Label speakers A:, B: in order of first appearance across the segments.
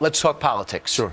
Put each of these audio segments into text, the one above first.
A: let's talk politics.
B: Sure.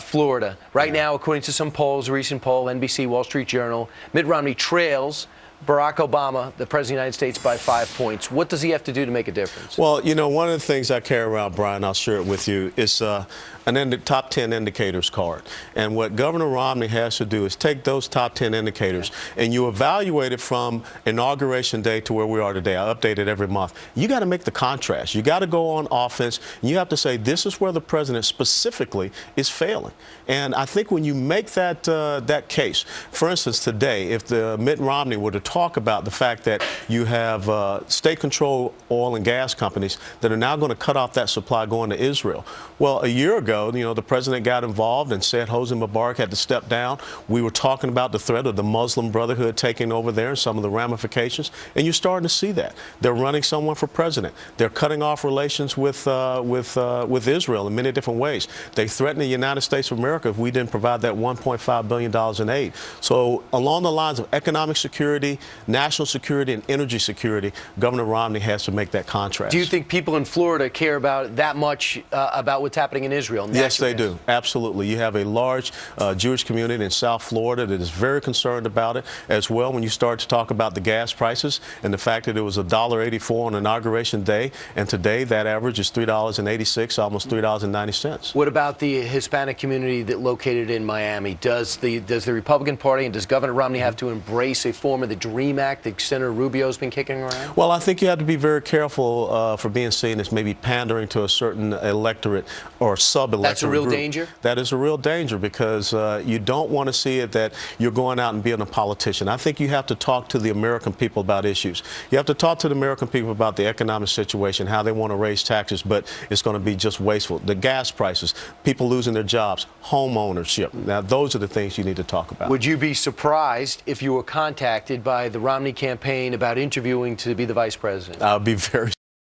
A: Florida. Right now, according to some polls, a recent poll, NBC, Wall Street Journal, Mitt Romney trails Barack Obama, the President of the United States, by 5 points. What does he have to do to make a difference?
B: Well, you know, one of the things I carry around, Brian, I'll share it with you, is top 10 indicators card. And what Governor Romney has to do is take those top 10 indicators and you evaluate it from inauguration day to where we are today. I update it every month. You got to make the contrast. You got to go on offense. And you have to say this is where the president specifically is failing. And I think when you make that case, for instance, today, if the Mitt Romney were to talk about the fact that you have state-controlled oil and gas companies that are now going to cut off that supply going to Israel. Well, a year ago, you know, the president got involved and said Hosni Mubarak had to step down. We were talking about the threat of the Muslim Brotherhood taking over there and some of the ramifications, and you're starting to see that. They're running someone for president. They're cutting off relations with Israel in many different ways. They threatened the United States of America if we didn't provide that $1.5 billion in aid. So along the lines of economic security, national security, and energy security, Governor Romney has to make that contrast.
A: Do you think people in Florida care about that much about what's happening in Israel?
B: Yes, they do. Absolutely. You have a large Jewish community in South Florida that is very concerned about it as well. When you start to talk about the gas prices and the fact that it was $1.84 on Inauguration Day, and today that average is $3.86, almost $3.90.
A: What about the Hispanic community that located in Miami? Does the Republican Party and does Governor Romney have to embrace a form of the DREAM Act that Senator Rubio's been kicking around?
B: Well, I think you have to be very careful for being seen as maybe pandering to a certain electorate or sub-electorate.
A: That's a real
B: group.
A: danger?
B: That is a real danger because you don't want to see it that you're going out and being a politician. I think you have to talk to the American people about issues. You have to talk to the American people about the economic situation, how they want to raise taxes, but it's going to be just wasteful. The gas prices, people losing their jobs, home ownership. Now, those are the things you need to talk about.
A: Would you be surprised if you were contacted by the Romney campaign about interviewing to be the vice president?
B: I would be very